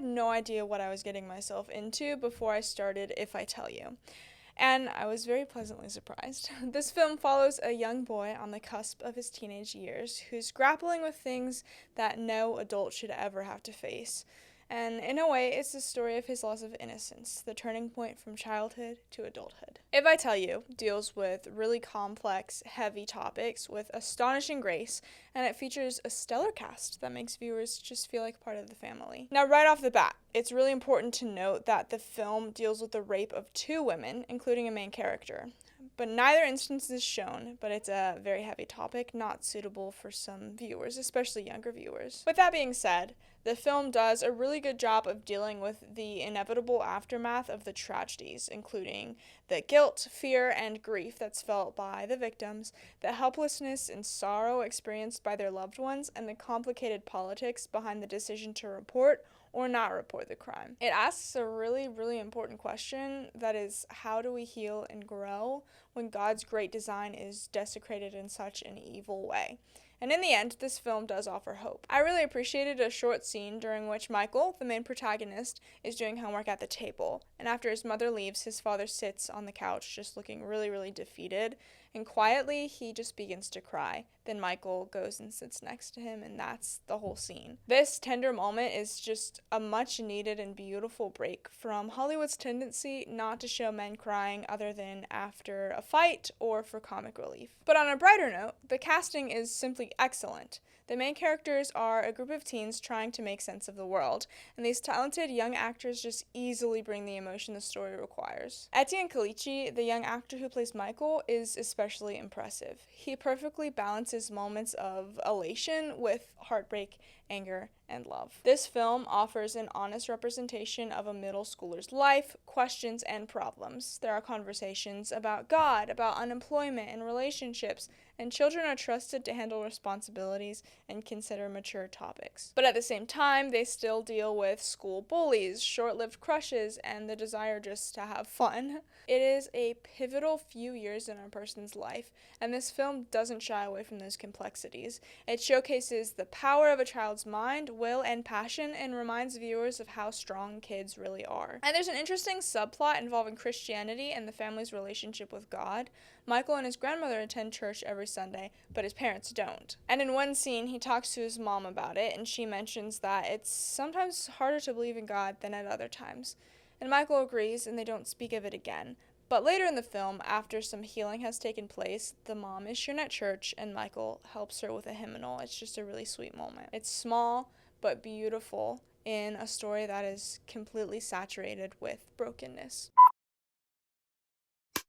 had no idea what I was getting myself into before I started If I Tell You. And I was very pleasantly surprised. This film follows a young boy on the cusp of his teenage years who's grappling with things that no adult should ever have to face. And in a way, it's the story of his loss of innocence, the turning point from childhood to adulthood. If I Tell You deals with really complex, heavy topics with astonishing grace, and it features a stellar cast that makes viewers just feel like part of the family. Now, right off the bat, it's really important to note that the film deals with the rape of 2 women, including a main character. But neither instance is shown, but it's a very heavy topic, not suitable for some viewers, especially younger viewers. With that being said, the film does a really good job of dealing with the inevitable aftermath of the tragedies, including the guilt, fear, and grief that's felt by the victims, the helplessness and sorrow experienced by their loved ones, and the complicated politics behind the decision to report or not report the crime. It asks a really, really important question, that is, how do we heal and grow when God's great design is desecrated in such an evil way? And in the end, this film does offer hope. I really appreciated a short scene during which Michael, the main protagonist, is doing homework at the table. And after his mother leaves, his father sits on the couch just looking really, really defeated. And quietly, he just begins to cry. Then Michael goes and sits next to him, and that's the whole scene. This tender moment is just a much needed and beautiful break from Hollywood's tendency not to show men crying other than after a fight or for comic relief. But on a brighter note, the casting is simply excellent. The main characters are a group of teens trying to make sense of the world, and these talented young actors just easily bring the emotion the story requires. Etienne Kalichi, the young actor who plays Michael, is especially impressive. He perfectly balances moments of elation with heartbreak, anger, and love. This film offers an honest representation of a middle schooler's life, questions, and problems. There are conversations about God, about unemployment and relationships, and children are trusted to handle responsibilities and consider mature topics. But at the same time, they still deal with school bullies, short-lived crushes, and the desire just to have fun. It is a pivotal few years in a person's life, and this film doesn't shy away from those complexities. It showcases the power of a child's mind, will, and passion, and reminds viewers of how strong kids really are. And there's an interesting subplot involving Christianity and the family's relationship with God. Michael and his grandmother attend church every Sunday, but his parents don't. And in one scene, he talks to his mom about it, and she mentions that it's sometimes harder to believe in God than at other times. And Michael agrees, and they don't speak of it again. But later in the film, after some healing has taken place, the mom is shown at church, and Michael helps her with a hymnal. It's just a really sweet moment. It's small, but beautiful in a story that is completely saturated with brokenness.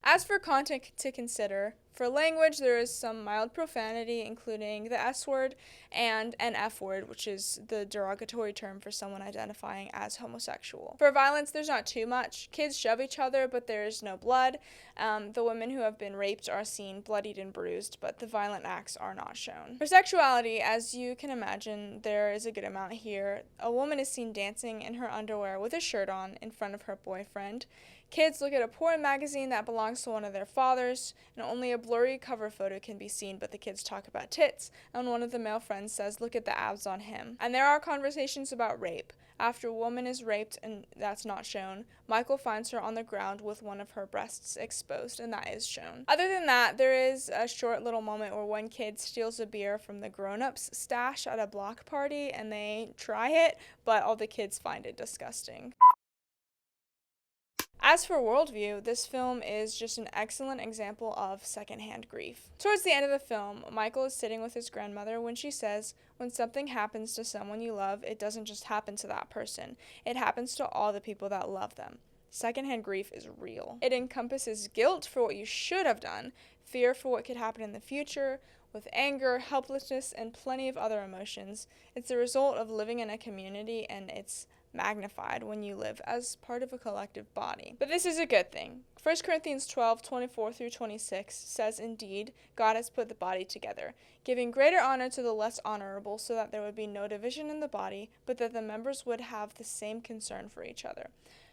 As for content to consider, for language, there is some mild profanity, including the S word and an F word, which is the derogatory term for someone identifying as homosexual. For violence, there's not too much. Kids shove each other, but there is no blood. The women who have been raped are seen bloodied and bruised, but the violent acts are not shown. For sexuality, as you can imagine, there is a good amount here. A woman is seen dancing in her underwear with a shirt on in front of her boyfriend. Kids look at a porn magazine that belongs to one of their fathers, and only a blurry cover photo can be seen, but the kids talk about tits, and one of the male friends says, "Look at the abs on him." And there are conversations about rape. After a woman is raped, and that's not shown, Michael finds her on the ground with one of her breasts exposed, and that is shown. Other than that, there is a short little moment where one kid steals a beer from the grown-ups' stash at a block party, and they try it, but all the kids find it disgusting. As for Worldview, this film is just an excellent example of secondhand grief. Towards the end of the film, Michael is sitting with his grandmother when she says, "When something happens to someone you love, it doesn't just happen to that person. It happens to all the people that love them." Secondhand grief is real. It encompasses guilt for what you should have done, fear for what could happen in the future, with anger, helplessness, and plenty of other emotions. It's the result of living in a community, and it's magnified when you live as part of a collective body. But this is a good thing. 1 Corinthians 12:24-26 says, "Indeed, God has put the body together, giving greater honor to the less honorable, so that there would be no division in the body, but that the members would have the same concern for each other.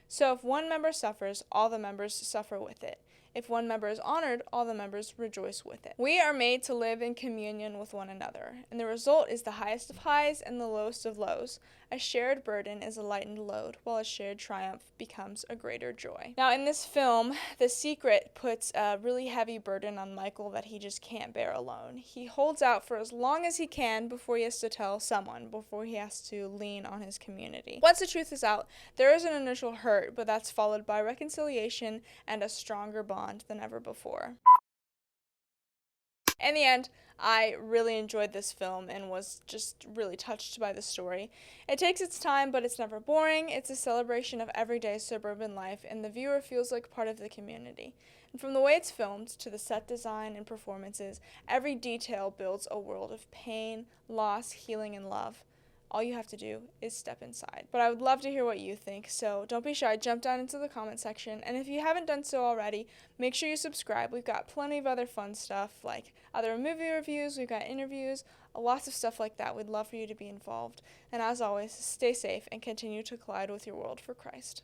So if one member suffers, all the members suffer with it. If one member is honored, all the members rejoice with it." We are made to live in communion with one another, and the result is the highest of highs and the lowest of lows. a shared burden is a lightened load, while a shared triumph becomes a greater joy. Now, in this film, the secret puts a really heavy burden on Michael that he just can't bear alone. He holds out for as long as he can before he has to tell someone, before he has to lean on his community. Once the truth is out, there is an initial hurt, but that's followed by reconciliation and a stronger bond than ever before. In the end, I really enjoyed this film and was just really touched by the story. It takes its time, but it's never boring. It's a celebration of everyday suburban life, and the viewer feels like part of the community. And from the way it's filmed to the set design and performances, every detail builds a world of pain, loss, healing, and love. All you have to do is step inside. But I would love to hear what you think, so don't be shy, jump down into the comment section, and if you haven't done so already, make sure you subscribe. We've got plenty of other fun stuff, like other movie reviews, we've got interviews, lots of stuff like that. We'd love for you to be involved. And as always, stay safe and continue to collide with your world for Christ.